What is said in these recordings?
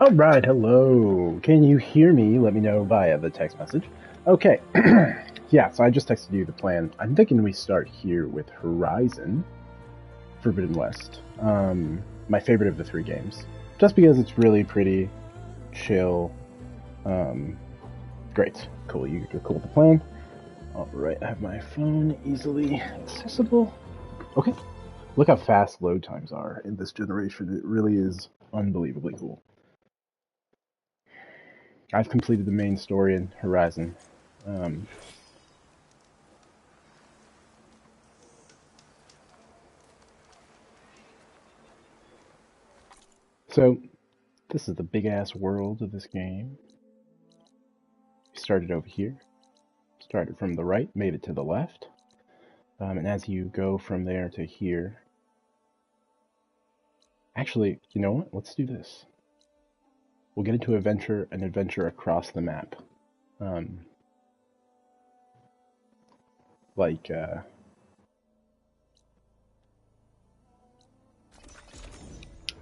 Alright, hello. Can you hear me? Let me know via the text message. Okay. Yeah, so I just texted you the plan. I'm thinking we start here with Horizon Forbidden West. My favorite of the three games. Just because it's really pretty, chill. Great. Cool, you're cool with the plan. Alright, I have my phone easily accessible. Okay. Look how fast load times are in this generation. It really is unbelievably cool. I've completed the main story in Horizon. So, this is the big-ass world of this game. Started over here. Started from the right, made it to the left. And as you go from there to here... Actually, you know what? Let's do this. We'll get into an adventure across the map.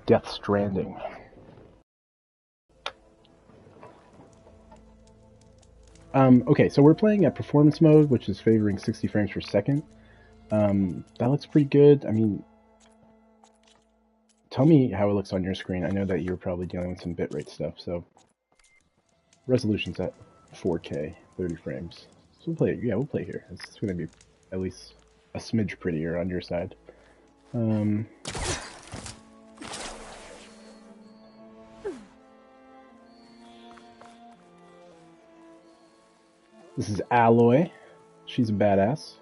Death Stranding. Okay, so we're playing at performance mode, which is favoring 60 frames per second. That looks pretty good. I mean, tell me how it looks on your screen. I know that you're probably dealing with some bitrate stuff, so resolution's at 4K, 30 frames. So we'll play. Yeah, we'll play here. It's going to be at least a smidge prettier on your side. This is Aloy. She's a badass.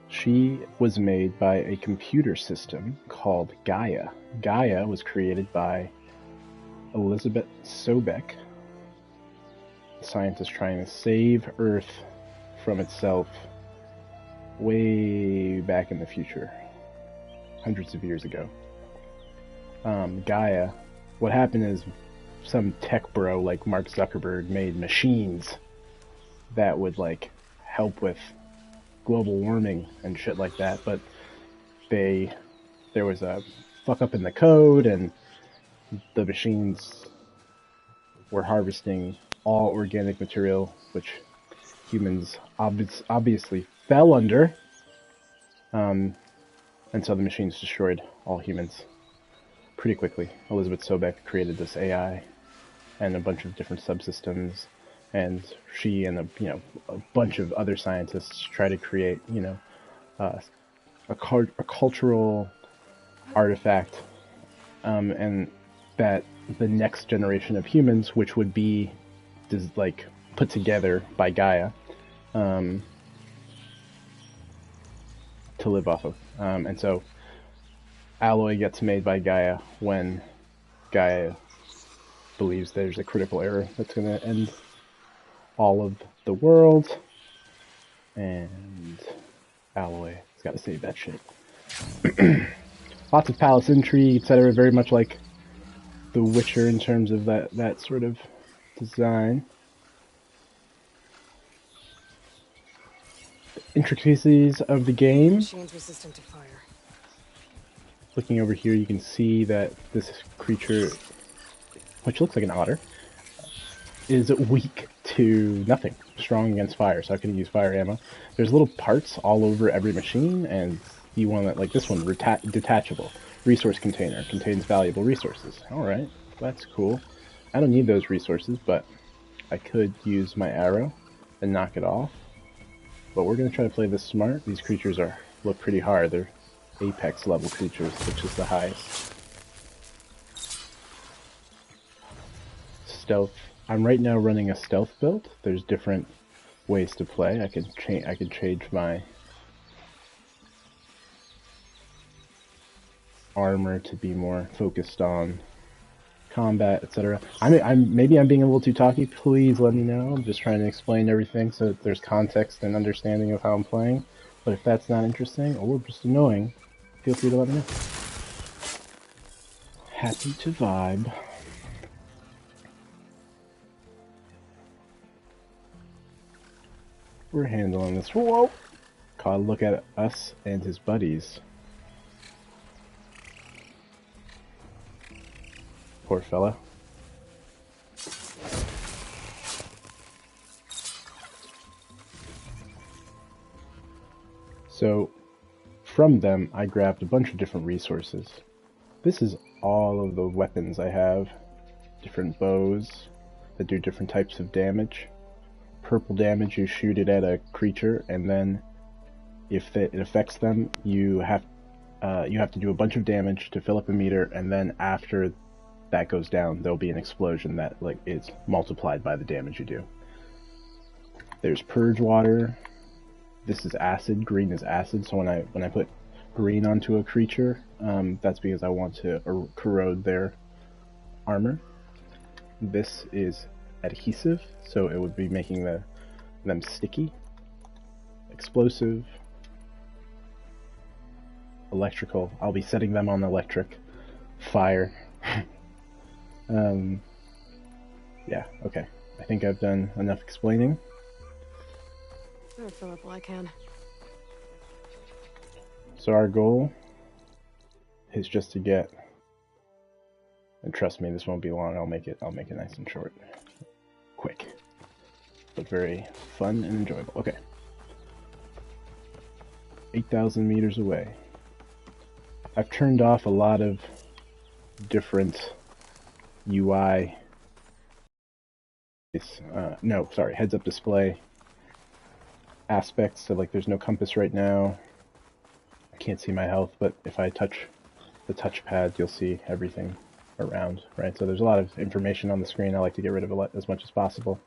She was made by a computer system called Gaia. Gaia was created by Elizabeth Sobek, a scientist trying to save Earth from itself way back in the future, hundreds of years ago. Gaia, what happened is some tech bro like Mark Zuckerberg made machines that would like help with global warming and shit like that, but there was a fuck up in the code, and the machines were harvesting all organic material, which humans obviously fell under, and so the machines destroyed all humans pretty quickly. Elizabeth Sobek created this AI and a bunch of different subsystems, and she and a bunch of other scientists try to create a cultural artifact, and that the next generation of humans, which would be like put together by Gaia, to live off of. And so Aloy gets made by Gaia when Gaia believes there's a critical error that's going to end all of the world, and Aloy has got to save that shit. Lots of palace intrigue, etc. Very much like The Witcher in terms of that sort of design. The intricacies of the game. Machines resistant to fire. Looking over here, you can see that this creature, which looks like an otter, is weak to nothing, strong against fire, so I can use fire ammo. There's little parts all over every machine, and you want to, like this one, detachable. Resource container, contains valuable resources. Alright, that's cool. I don't need those resources, but I could use my arrow and knock it off. But we're going to try to play this smart. These creatures look pretty hard. They're apex level creatures, which is the highest. Stealth. I'm right now running a stealth build. There's different ways to play. I could change my armor to be more focused on combat, etc. Maybe I'm being a little too talky. Please let me know. I'm just trying to explain everything so that there's context and understanding of how I'm playing. But if that's not interesting or just annoying, feel free to let me know. Happy to vibe. We're handling this. Whoa! God, look at us and his buddies. Poor fella. So, from them, I grabbed a bunch of different resources. This is all of the weapons I have. Different bows that do different types of damage. Purple damage, you shoot it at a creature, and then if it affects them, you have to do a bunch of damage to fill up a meter, and then after that goes down, there'll be an explosion that is multiplied by the damage you do. There's purge water. This is acid. Green is acid. So when I put green onto a creature, that's because I want to corrode their armor. This is adhesive, so it would be making them sticky. Explosive. Electrical. I'll be setting them on electric. Fire. Yeah, okay. I think I've done enough explaining. I'll fill up while I can. So our goal is just to get, and trust me, this won't be long. I'll make it nice and short, quick, but very fun and enjoyable. Okay, 8,000 meters away. I've turned off a lot of different UI. Heads-up display aspects. So like, there's no compass right now. I can't see my health, but if I touch the touchpad, you'll see everything around, right? So there's a lot of information on the screen. I like to get rid of it as much as possible.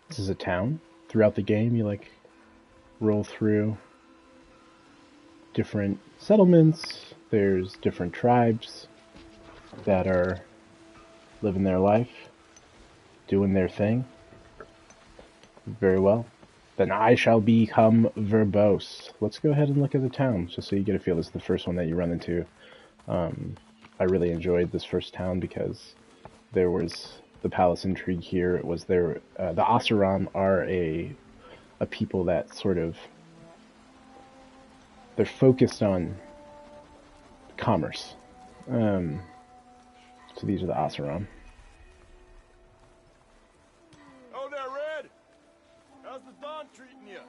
This is a town. Throughout the game, you like roll through different settlements. There's different tribes that are living their life, doing their thing. Very well. Then I shall become verbose. Let's go ahead and look at the town, just so you get a feel. This is the first one that you run into. I really enjoyed this first town because there was the palace intrigue here. It was there. The Oseram are a people that sort of, they're focused on commerce. So these are the Oseram. Oh there, Red! How's the Dawn treating you?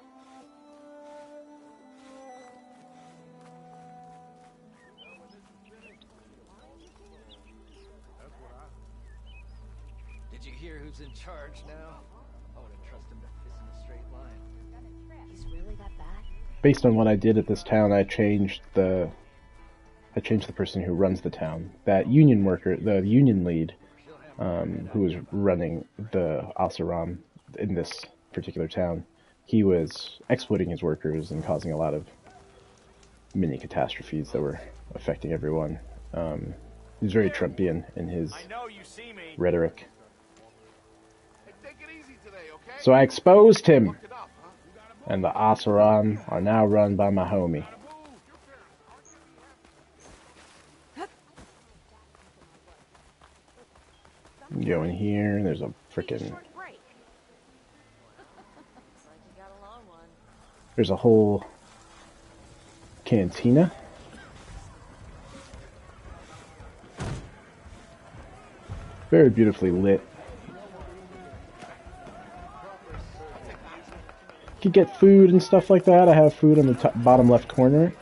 Did you hear who's in charge now? I wouldn't trust him to piss in a straight line. He's really that bad? Based on what I did at this town, I changed the person who runs the town. That union worker, the union lead, who was running the Oseram in this particular town, he was exploiting his workers and causing a lot of mini catastrophes that were affecting everyone. He's very Trumpian in his rhetoric. So I exposed him, and the Oseram are now run by my homie. Go in here, there's a frickin'... There's a whole cantina. Very beautifully lit. You can get food and stuff like that. I have food on the bottom left corner.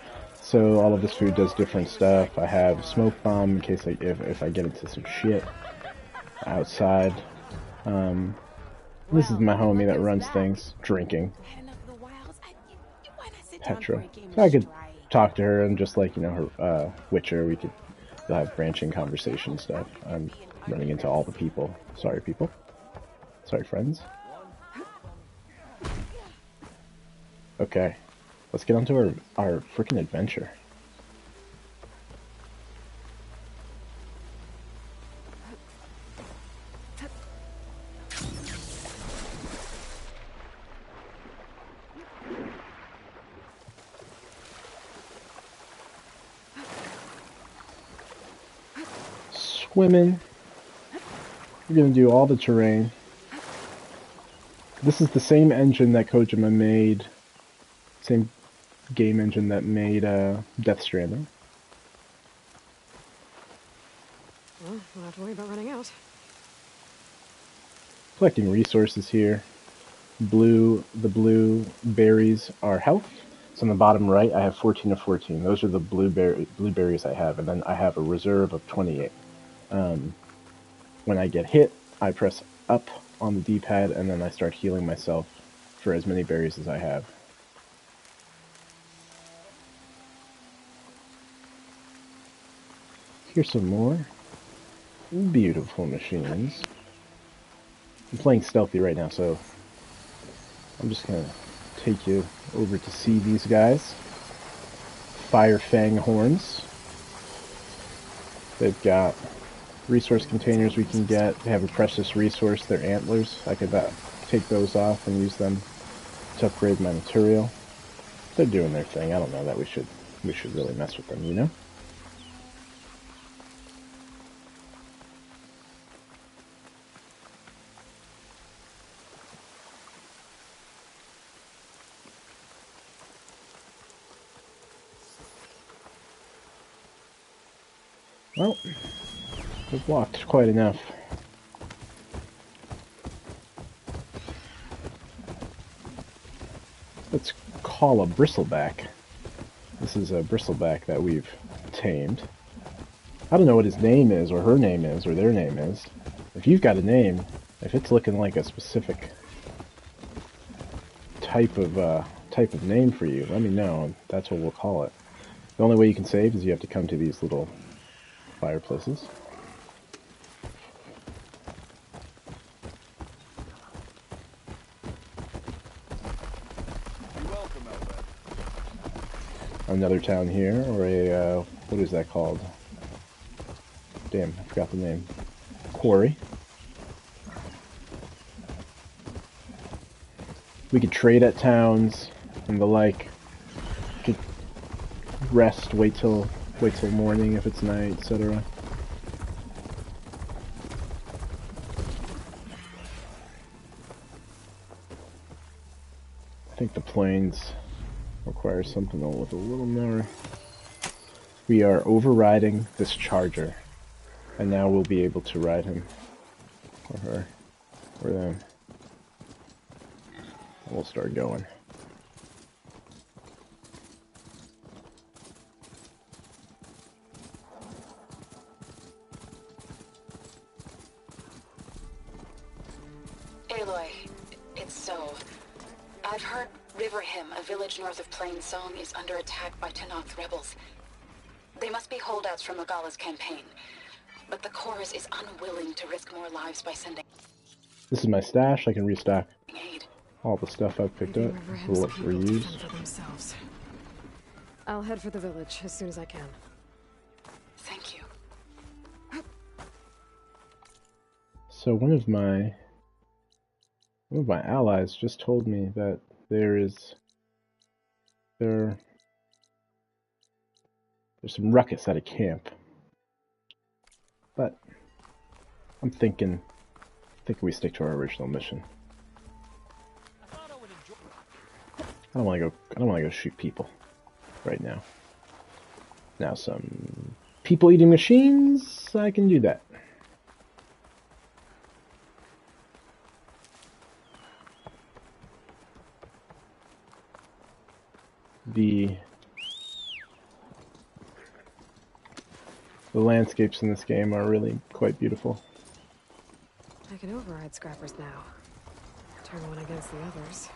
So all of this food does different stuff. I have smoke bomb in case if I get into some shit outside. This is my homie that runs things, drinking. Petra. So I could talk to her and just like, you know, her Witcher, we could have branching conversation stuff. I'm running into all the people. Sorry, people. Sorry, friends. Okay. Let's get on to our freaking adventure. Swimming. We're gonna do all the terrain. This is the same engine that Kojima made, same game engine that made Death Stranding. Well, don't have to worry about running out. Collecting resources here. The blue berries are health. So on the bottom right, I have 14 of 14. Those are the blueberries I have, and then I have a reserve of 28. When I get hit, I press up on the D-pad, and then I start healing myself for as many berries as I have. Here's some more beautiful machines. I'm playing stealthy right now, so I'm just gonna take you over to see these guys. Fire Fang horns. They've got resource containers we can get. They have a precious resource, their antlers. I could take those off and use them to upgrade my material. They're doing their thing. I don't know that we should really mess with them, you know? Well, we've walked quite enough. Let's call a bristleback. This is a bristleback that we've tamed. I don't know what his name is, or her name is, or their name is. If you've got a name, if it's looking like a specific type of name for you, let me know, and that's what we'll call it. The only way you can save is you have to come to these little fireplaces. You're welcome, Albert. Another town here, or a, what is that called? Damn, I forgot the name. Quarry. We could trade at towns and the like. Could rest, wait till morning if it's night, etc. I think the plains requires something with a little more. We are overriding this charger, and now we'll be able to ride him, or her, or them. And we'll start going. Aloy, it's so. I've heard Riverhim, a village north of Plainsong, is under attack by Tennoth rebels. They must be holdouts from Magala's campaign, but the chorus is unwilling to risk more lives by sending This is my stash. I can restock aid. all the stuff I've picked up Riverhem's for people to reuse. fend for themselves. I'll head for the village as soon as I can. Thank you. So one of my allies just told me that there's some ruckus at a camp, but I'm thinking we stick to our original mission. I don't want to go shoot people right now. Now some people eating machines, I can do that. The landscapes in this game are really quite beautiful. I can override scrappers now. Turn one against the others.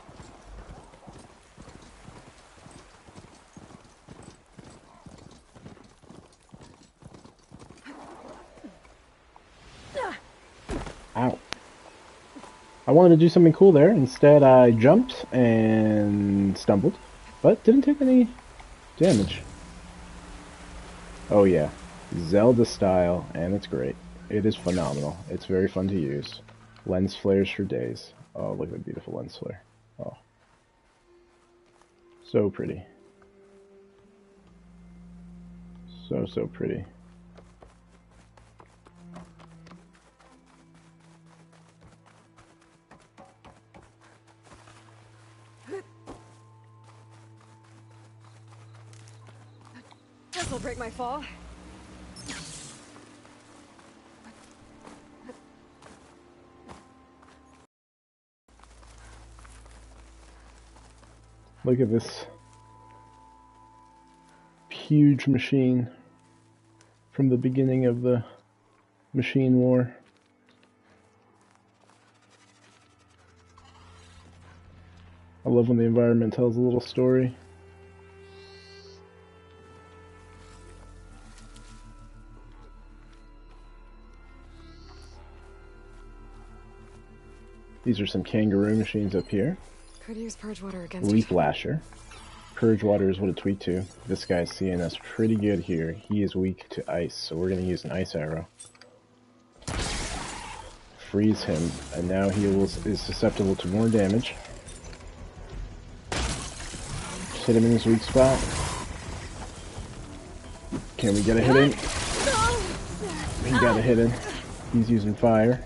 Ow. I wanted to do something cool there. Instead, I jumped and stumbled, but didn't take any damage. Oh yeah, Zelda style, and it's great. It is phenomenal. It's very fun to use. Lens flares for days. Oh, look at the beautiful lens flare. Oh. So pretty. So pretty. This'll break my fall. Look at this huge machine from the beginning of the machine war. I love when the environment tells a little story. These are some kangaroo machines up here. Could use purge water against Leaf it. Lasher. Purge water is what it's weak to. This guy's seeing us pretty good here. He is weak to ice, so we're going to use an ice arrow. Freeze him, and now he is susceptible to more damage. Just hit him in his weak spot. Can we get a hit in? We got a hit in. He's using fire.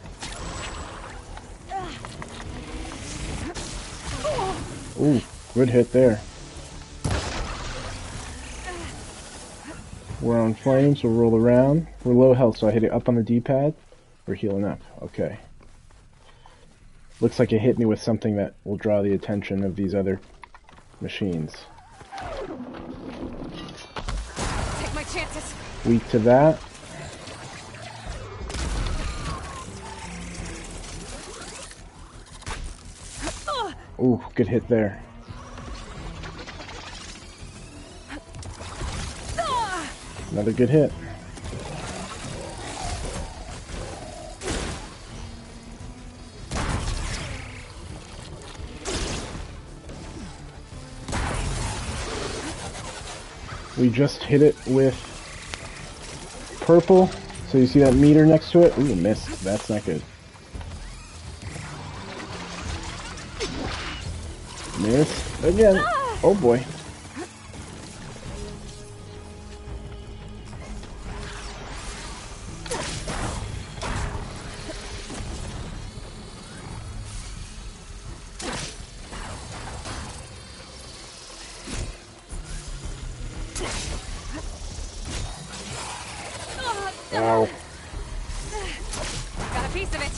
Ooh, good hit there. We're on flames, we'll roll around. We're low health, so I hit it up on the D-pad. We're healing up. Okay. Looks like it hit me with something that will draw the attention of these other machines. Take my chances. Weak to that. Ooh, good hit there. Another good hit. We just hit it with purple. So you see that meter next to it? Ooh, missed. That's not good. Missed again. Oh boy. Ow. Got a piece of it.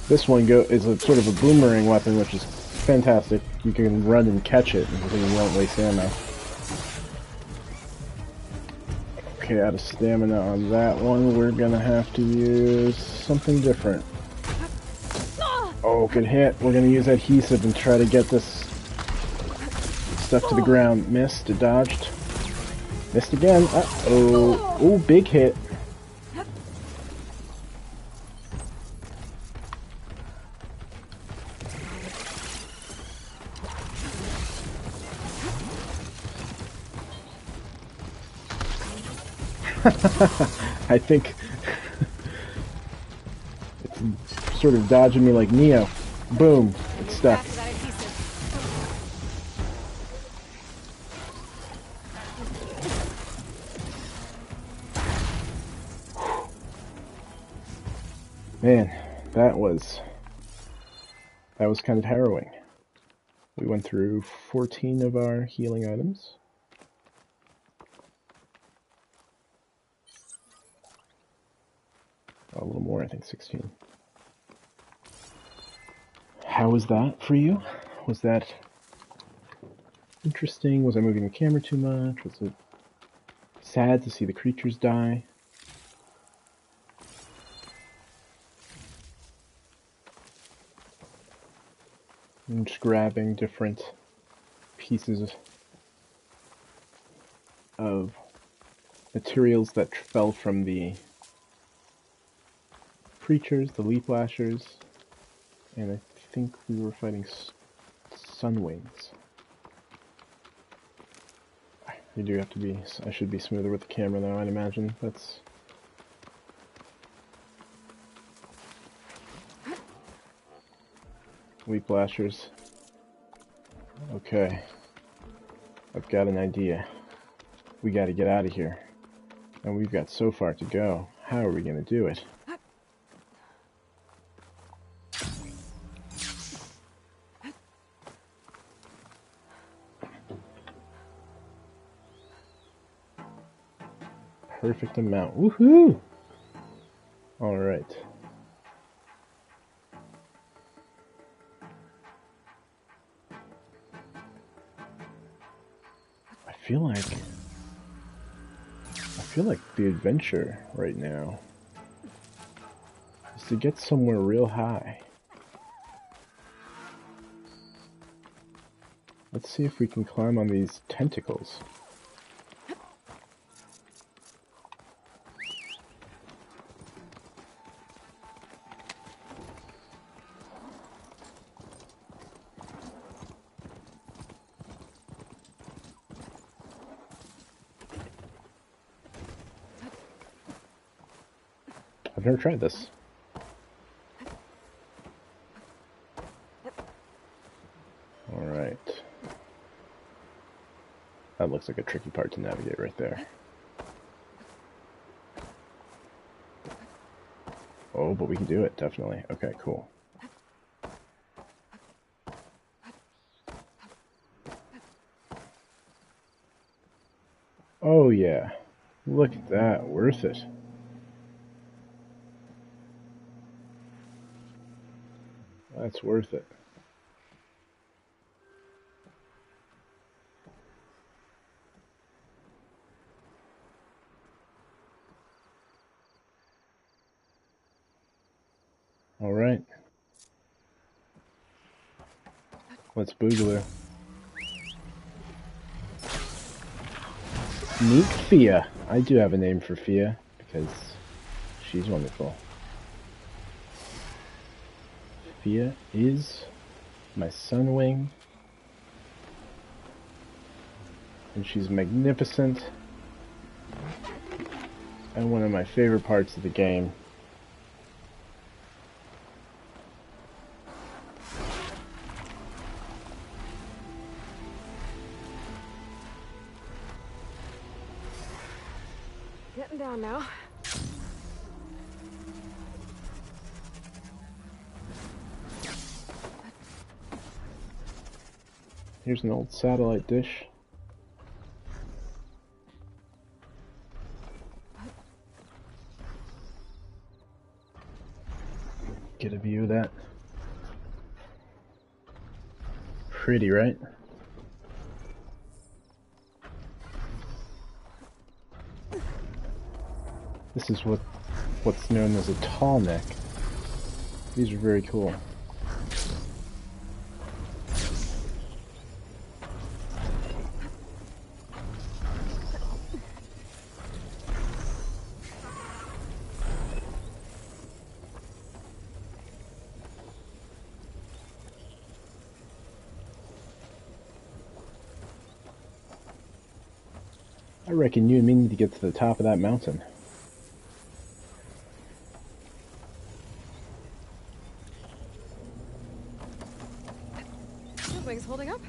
This one is a sort of a boomerang weapon, which is fantastic. You can run and catch it, and you won't waste ammo. Okay, out of stamina on that one, we're gonna have to use something different. Oh, good hit. We're gonna use adhesive and try to get this stuff to the ground. Missed, it dodged. Missed again. Uh-oh. Ooh, big hit. I think it's sort of dodging me like Neo. Boom, it's stuck. After that adhesive. Man, that was kind of harrowing. We went through 14 of our healing items. A little more, I think 16. How was that for you? Was that interesting? Was I moving the camera too much? Was it sad to see the creatures die? I'm just grabbing different pieces of materials that fell from the creatures, the leaf lashers, and I think we were fighting sunwings. You do have to be, I should be smoother with the camera though, I'd imagine. That's... Leaf lashers. Okay. I've got an idea. We gotta get out of here. And we've got so far to go. How are we gonna do it? Perfect amount. Woohoo! Alright. feel like the adventure right now is to get somewhere real high. Let's see if we can climb on these tentacles. I've never tried this. Alright. That looks like a tricky part to navigate right there. Oh, but we can do it, definitely. Okay, cool. Oh yeah. Look at that. Worth it. That's worth it. All right. Let's boogaloo. Meet Fia. I do have a name for Fia because she's wonderful. Fia is my Sunwing, and she's magnificent and one of my favorite parts of the game. Getting down now. Here's an old satellite dish. Get a view of that. Pretty, right? This is what's known as a tall neck. These are very cool. I reckon you and me need to get to the top of that mountain. Wings holding up?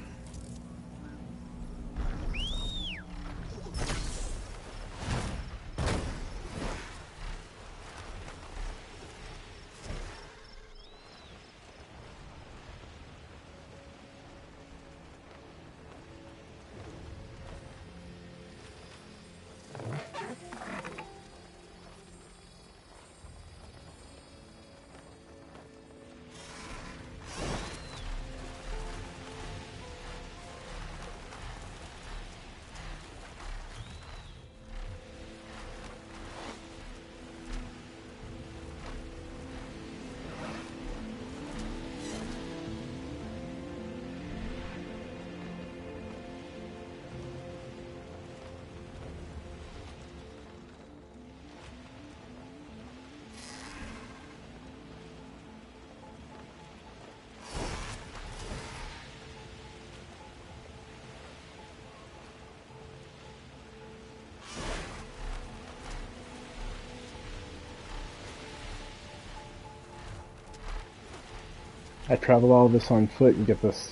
I travel all this on foot. You get this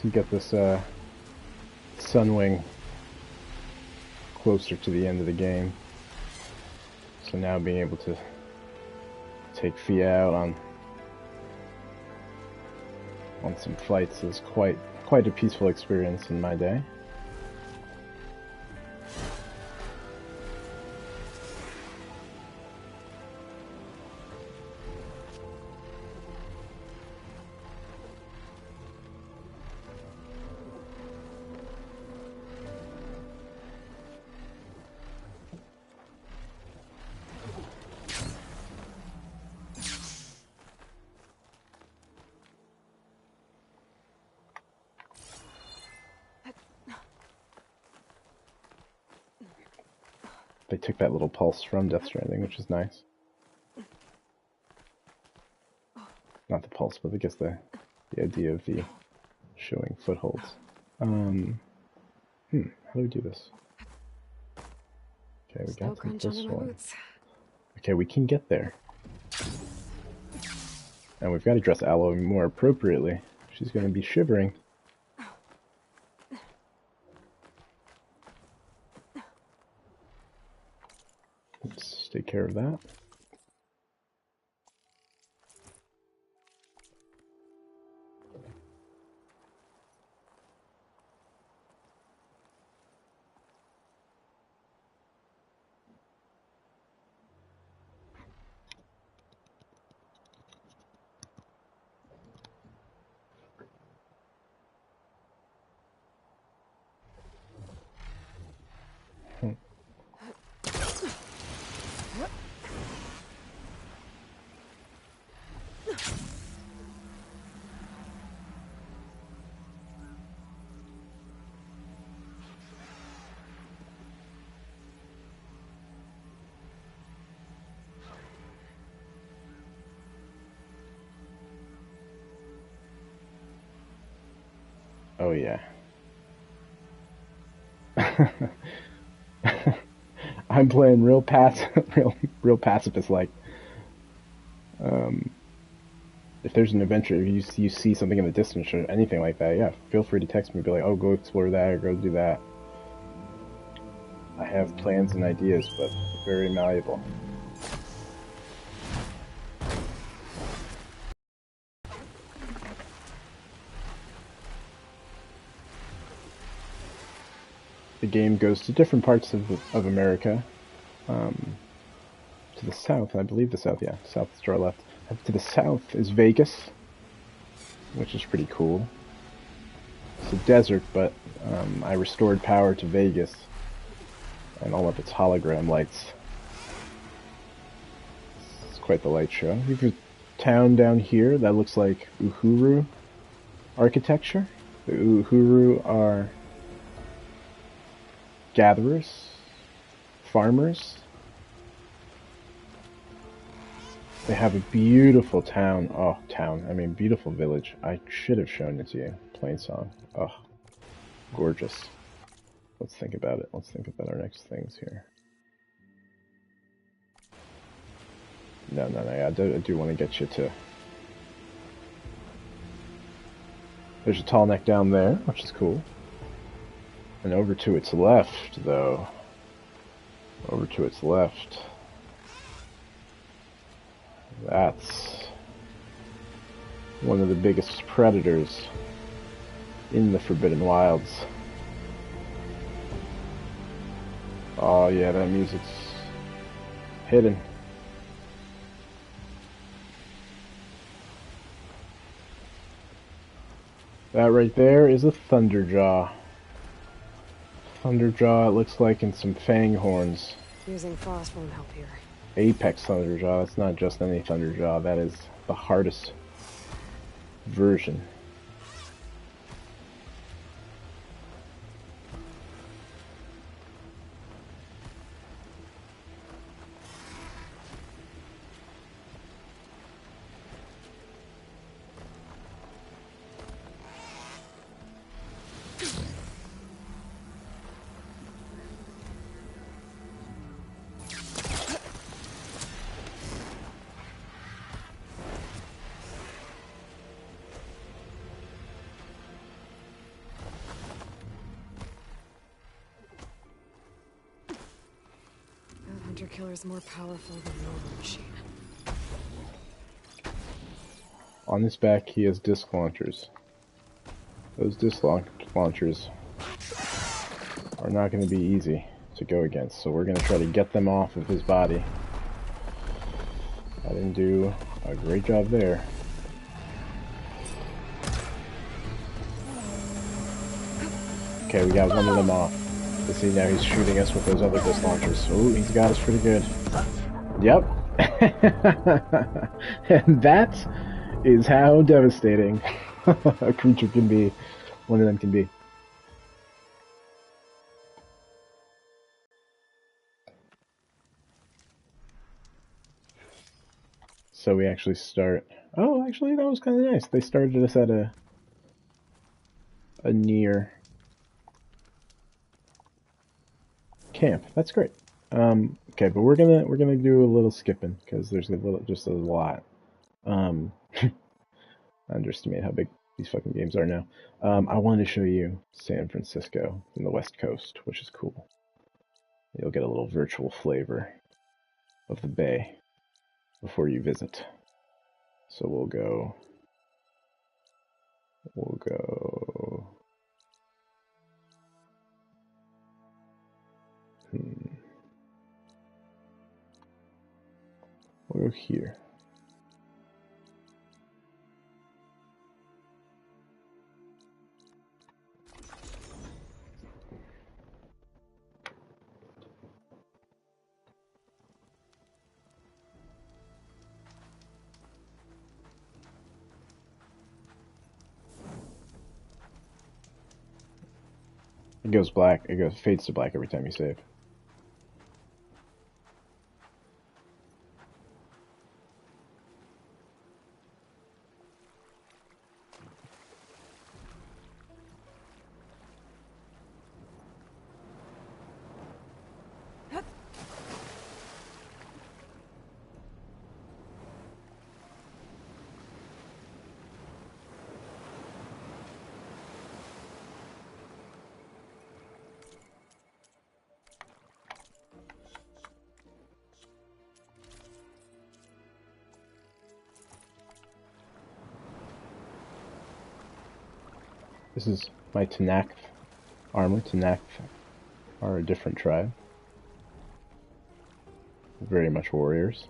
Sunwing closer to the end of the game. So now being able to take Fia out on some flights is quite a peaceful experience in my day. They took that little pulse from Death Stranding, which is nice. Not the pulse, but I guess the idea of the showing footholds. How do we do this? Okay, we got some this one. Okay, we can get there. And we've got to dress Aloy more appropriately. She's going to be shivering. Let's take care of that. Oh yeah. I'm playing real pacifist like. If there's an adventure, if you see something in the distance or anything like that, yeah, feel free to text me. Be like, oh, go explore that or go do that. I have plans and ideas, but very malleable. The game goes to different parts of America. To the south, I believe the south, yeah, south is to our left. To the south is Vegas, which is pretty cool. It's a desert, but I restored power to Vegas and all of its hologram lights. It's quite the light show. We have a town down here that looks like Uhuru architecture. The Uhuru are gatherers, farmers. They have a beautiful town. Oh, town. I mean, beautiful village. I should have shown it to you. Plainsong. Oh, gorgeous. Let's think about it. Let's think about our next things here. No. I do want to get you to... There's a tall neck down there, which is cool. And over to its left, though. Over to its left. That's one of the biggest predators in the Forbidden Wilds. Oh yeah, that music's hidden. That right there is a Thunderjaw. Thunderjaw, it looks like, in some fang horns. Using frost won't help here. Apex Thunderjaw, that's not just any Thunderjaw, that is the hardest version. Killer is more powerful than normal machine. On his back, he has disc launchers. Those disc launchers are not going to be easy to go against, so we're going to try to get them off of his body. I didn't do a great job there. Okay, we got one of them off. Let's see, now he's shooting us with those other disc launchers. Ooh, he's got us pretty good. Yep. And that is how devastating a creature can be. One of them can be. So we actually start. Oh, actually, that was kind of nice. They started us at a near camp. That's great. Okay, but we're gonna do a little skipping because there's just a lot. I underestimate how big these fucking games are now. I wanted to show you San Francisco from the West Coast, which is cool. You'll get a little virtual flavor of the Bay before you visit. So we'll go. We'll go here. It goes black. It fades to black every time you save. This is my Tenakth armor. Tenakth are a different tribe. Very much warriors.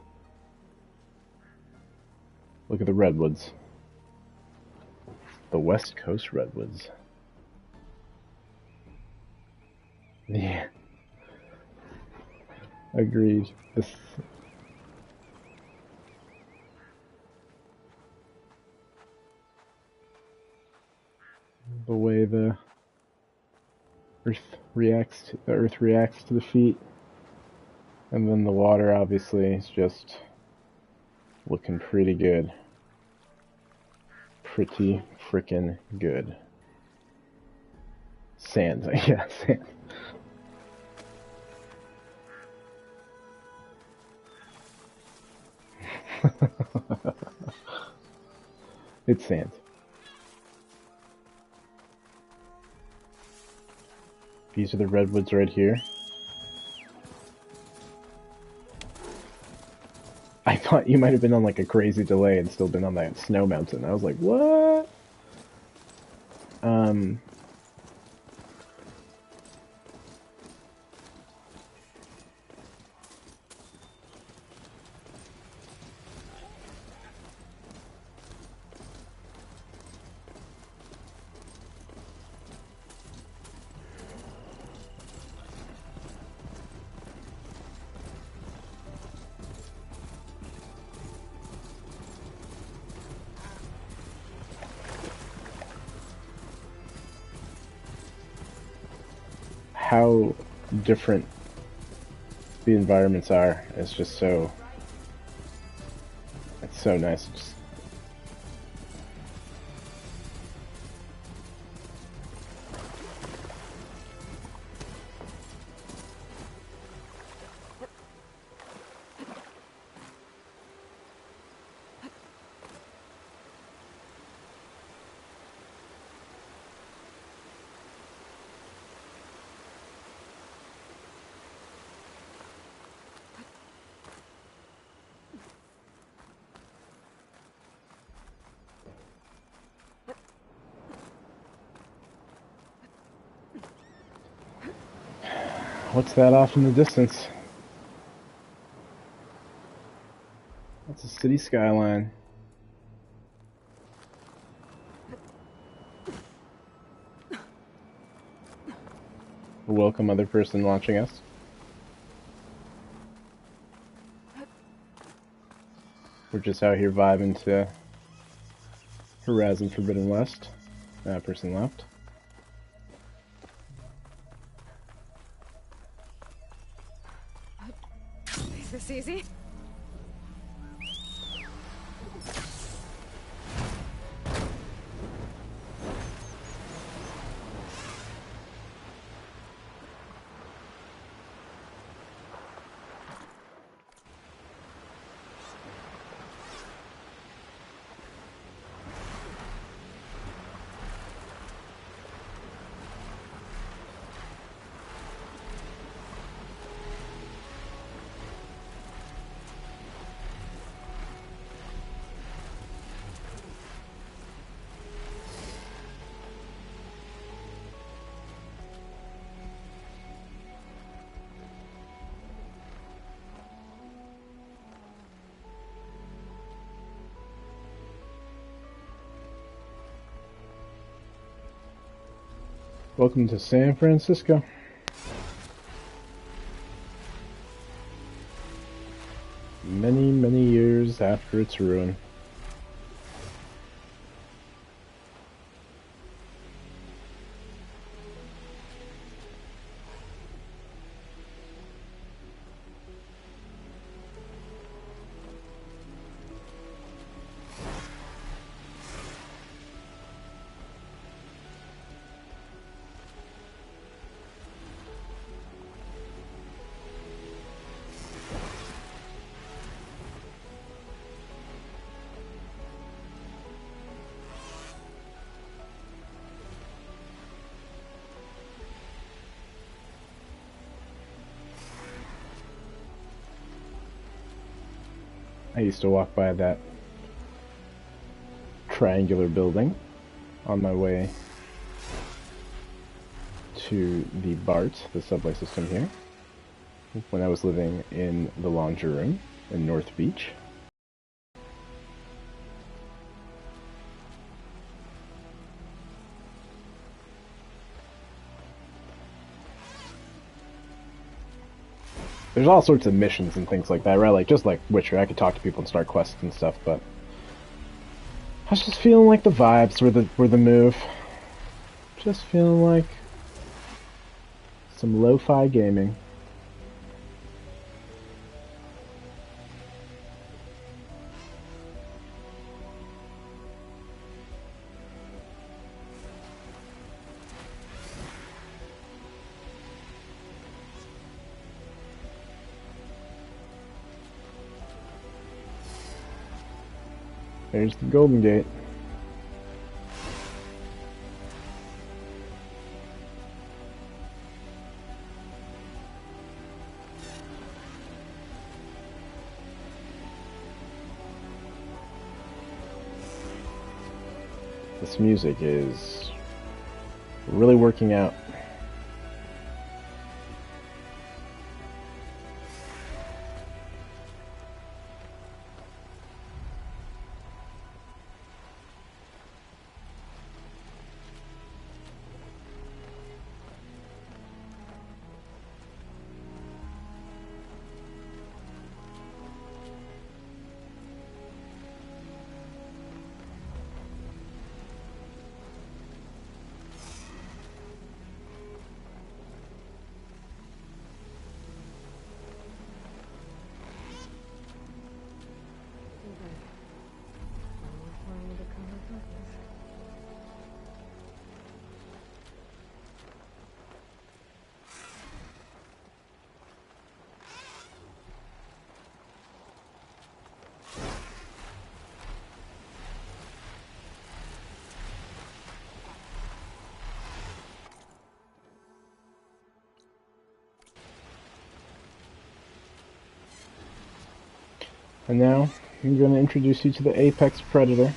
Look at the redwoods. The West Coast redwoods. Yeah. Agreed. The way the earth reacts to the feet, and then the water obviously is just looking pretty good. Pretty frickin' good. Sand, yeah, sand. It's sand. These are the redwoods right here. I thought you might have been on like a crazy delay and still been on that snow mountain. I was like, what? How different the environments are. It's just so... It's so nice. What's that off in the distance? That's a city skyline. A welcome other person watching us. We're just out here vibing to Horizon Forbidden West. That person left. Is this easy? Welcome to San Francisco. Many, many years after its ruin. I used to walk by that triangular building on my way to the BART, the subway system here, when I was living in the Laundry Room in North Beach. There's all sorts of missions and things like that, right? Like, just like Witcher, I could talk to people and start quests and stuff, but I was just feeling like the vibes were the move. Just feeling like some lo-fi gaming. There's the Golden Gate. This music is really working out. And now, I'm going to introduce you to the apex predator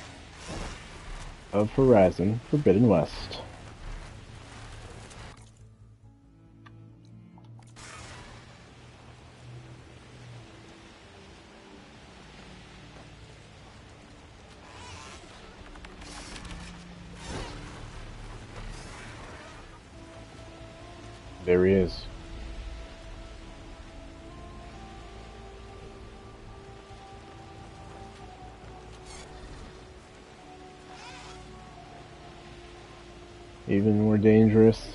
of Horizon Forbidden West. There he is. Even more dangerous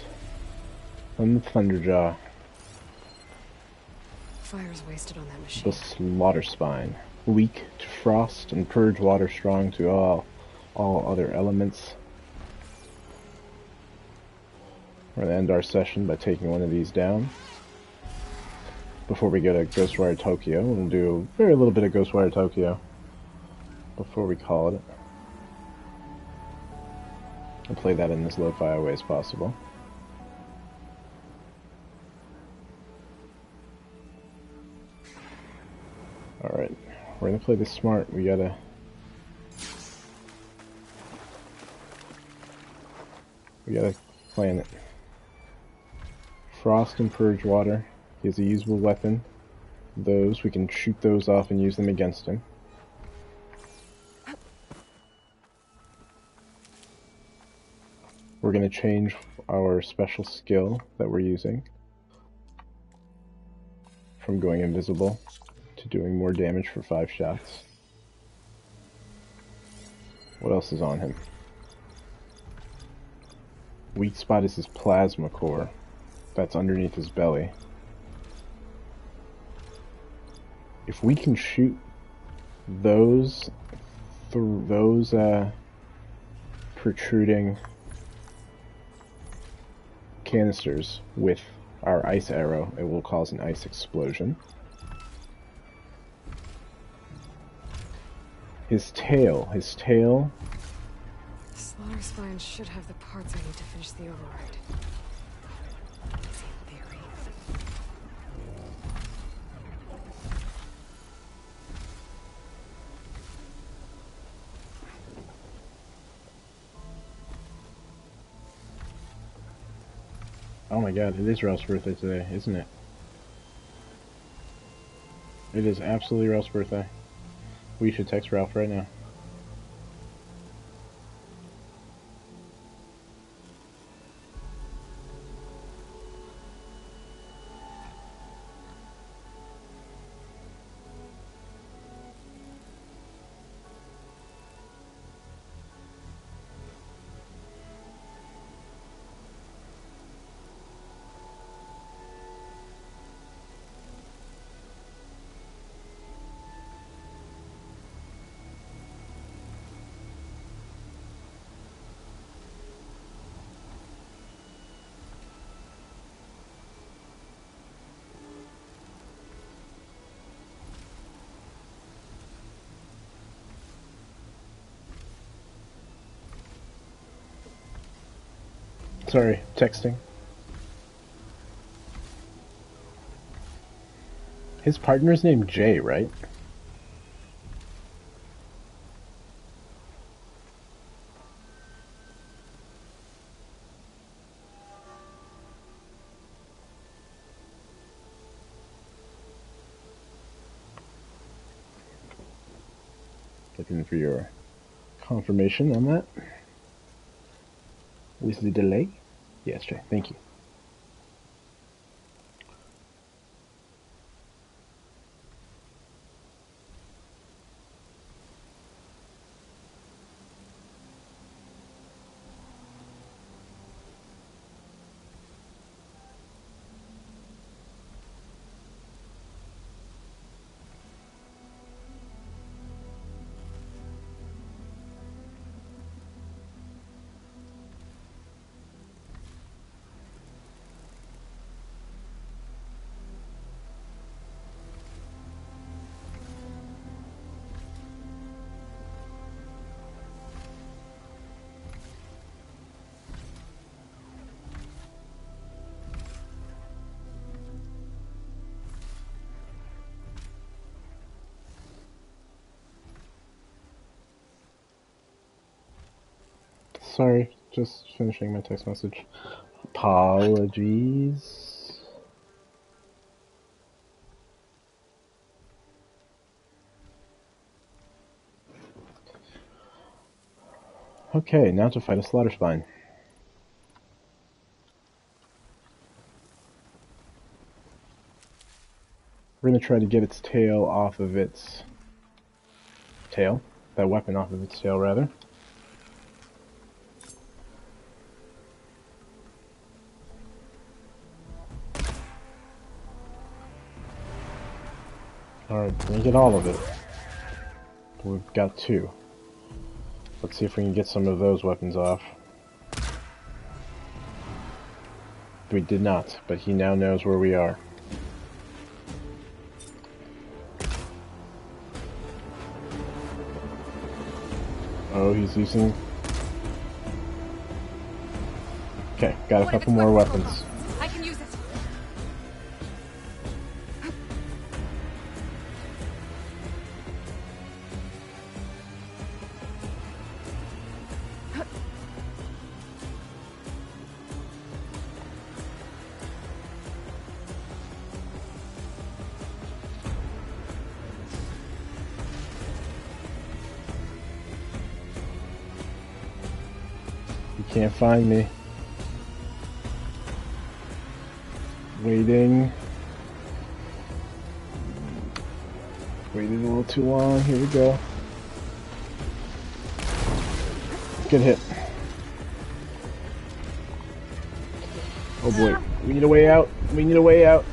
than the Thunderjaw. Fire's wasted on that machine. The Slaughter Spine. Weak to frost and purge water, strong to all other elements. We're going to end our session by taking one of these down. Before we go to Ghostwire Tokyo, we'll do a very little bit of Ghostwire Tokyo before we call it. I'll play that in as lo-fi way as possible. Alright, we're gonna play this smart. We gotta plan it. Frost and Purge Water. He has a usable weapon. Those, we can shoot those off and use them against him. We're going to change our special skill that we're using from going invisible to doing more damage for 5 shots. What else is on him? Weak spot is his plasma core. That's underneath his belly. If we can shoot those protruding canisters with our ice arrow, it will cause an ice explosion. His tail. The slaughter spine should have the parts I need to finish the override. Easy in theory. Oh my god, it is Ralph's birthday today, isn't it? It is absolutely Ralph's birthday. We should text Ralph right now. Sorry, texting. His partner's named Jay, right? Looking for your confirmation on that. With the delay? Yes, Jay, thank you. Sorry, just finishing my text message. Apologies. Okay, now to fight a slaughter spine. We're gonna try to get its tail off of its tail. That weapon off of its tail, rather. Alright, let me get all of it. We've got 2. Let's see if we can get some of those weapons off. We did not, but he now knows where we are. Oh, he's using... Okay, got a couple more weapons. I can use it. Can't find me. Waiting. Waited a little too long. Here we go. Good hit. Oh boy. We need a way out. We need a way out.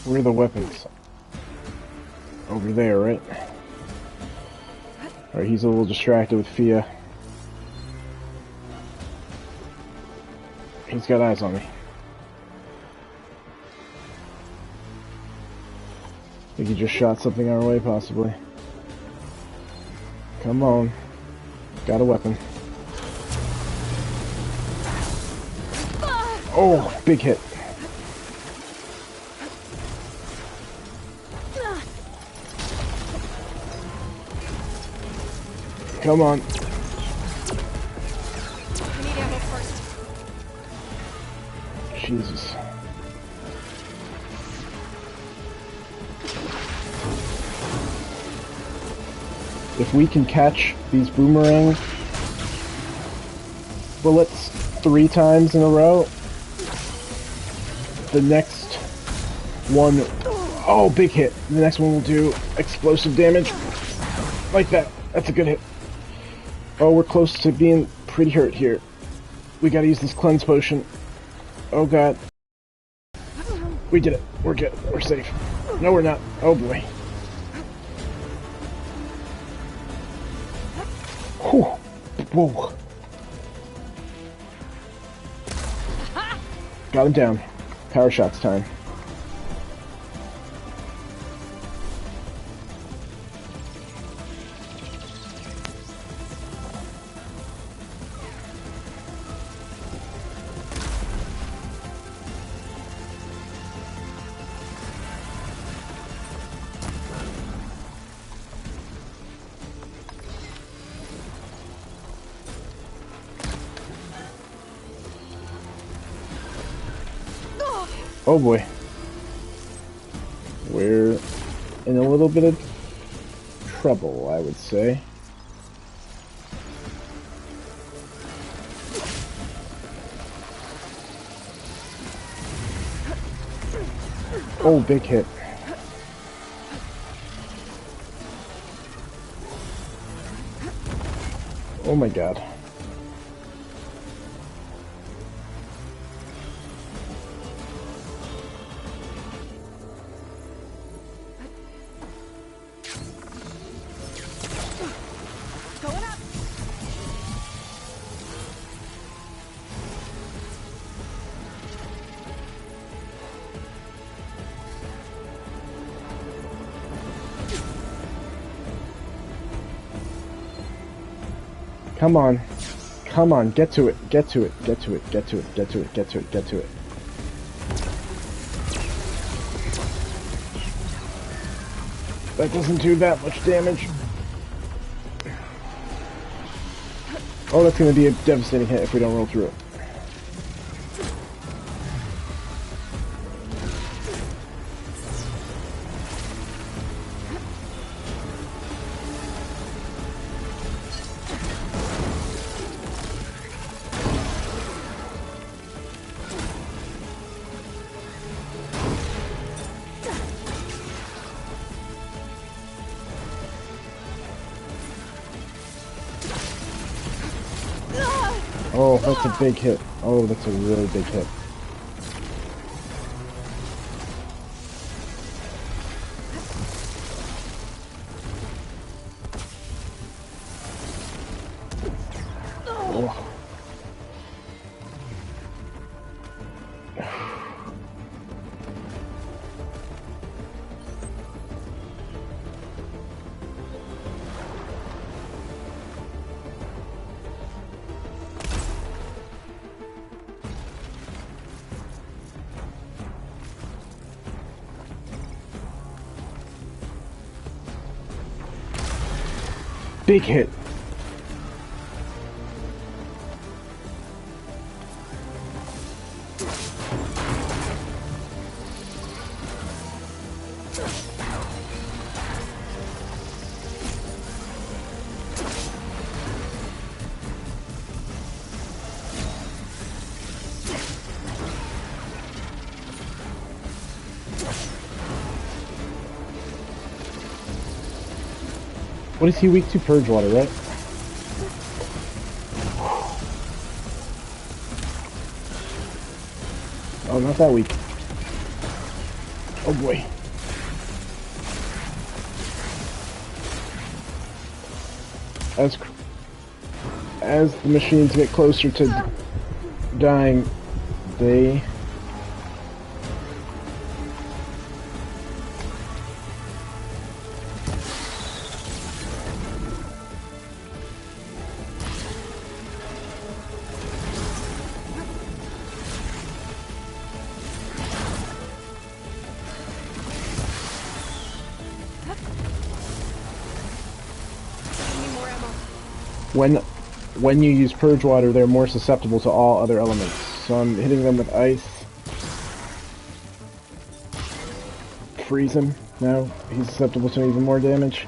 Where are the weapons? Over there, right? Alright, he's a little distracted with Fia. He's got eyes on me. Think he just shot something our way, possibly. Come on. Got a weapon. Oh, big hit. Come on. I need ammo first. Jesus. If we can catch these boomerang bullets 3 times in a row, the next one, oh, big hit. The next one will do explosive damage. Like that. That's a good hit. Oh, we're close to being pretty hurt here. We gotta use this cleanse potion. Oh god. We did it. We're good. We're safe. No, we're not. Oh boy. Whew. Whoa. Got him down. Power shots time. Oh boy. We're in a little bit of trouble, I would say. Oh, big hit. Oh my god. Come on. Come on, get to it, get to it, get to it, get to it, get to it, get to it, get to it. That doesn't do that much damage. Oh, that's gonna be a devastating hit if we don't roll through it. Oh, that's a big hit. Oh, that's a really big hit. Oh. Big hit. What is he weak to? Purge water, right? Oh, not that weak. Oh boy. As the machines get closer to dying, they when you use purge water, they're more susceptible to all other elements. So I'm hitting them with ice. Freeze him. Now he's susceptible to even more damage.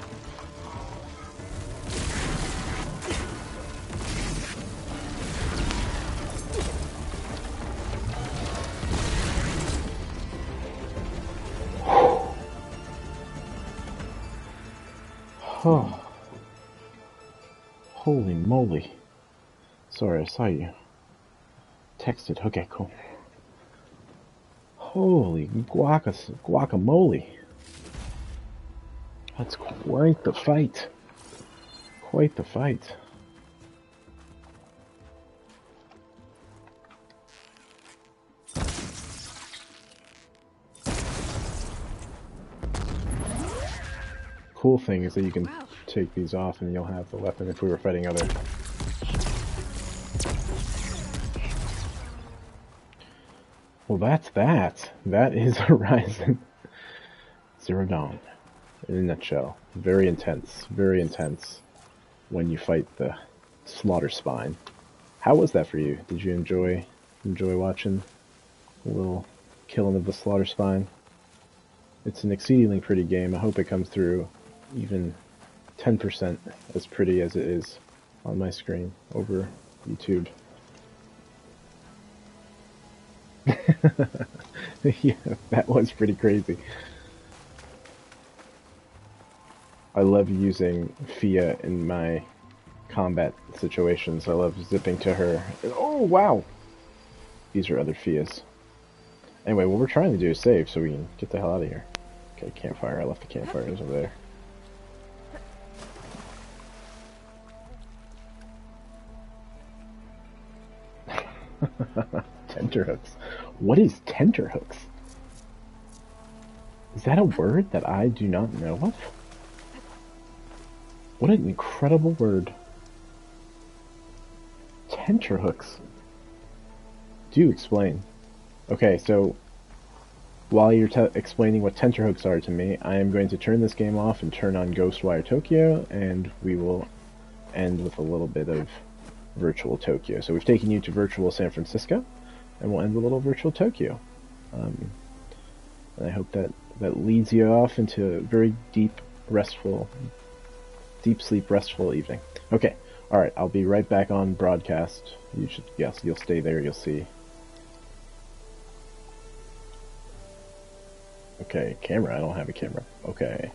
Oh. Holy moly. Sorry, I saw you. Texted. Okay, cool. Holy guacamole. That's quite the fight. Quite the fight. Cool thing is that you can take these off and you'll have the weapon if we were fighting other. Well, that's that. That is Horizon Zero Dawn in a nutshell. Very intense when you fight the Slaughter Spine. How was that for you? Did you enjoy watching a little killing of the Slaughter Spine? It's an exceedingly pretty game. I hope it comes through even 10% as pretty as it is on my screen over YouTube. Yeah, that was pretty crazy. I love using Fia in my combat situations. I love zipping to her. Oh, wow! These are other Fias. Anyway, what we're trying to do is save so we can get the hell out of here. Okay, campfire. I left the campfires over there. Tenterhooks. What is tenterhooks? Is that a word that I do not know of? What an incredible word. Tenterhooks. Do explain. Okay, so while you're explaining what tenterhooks are to me, I am going to turn this game off and turn on Ghostwire Tokyo, and we will end with a little bit of virtual Tokyo. So we've taken you to virtual San Francisco, and we'll end with a little virtual Tokyo. And I hope that leads you off into a very deep sleep, restful evening. Okay, alright, I'll be right back on broadcast. You'll stay there, you'll see. Okay, camera, I don't have a camera. Okay.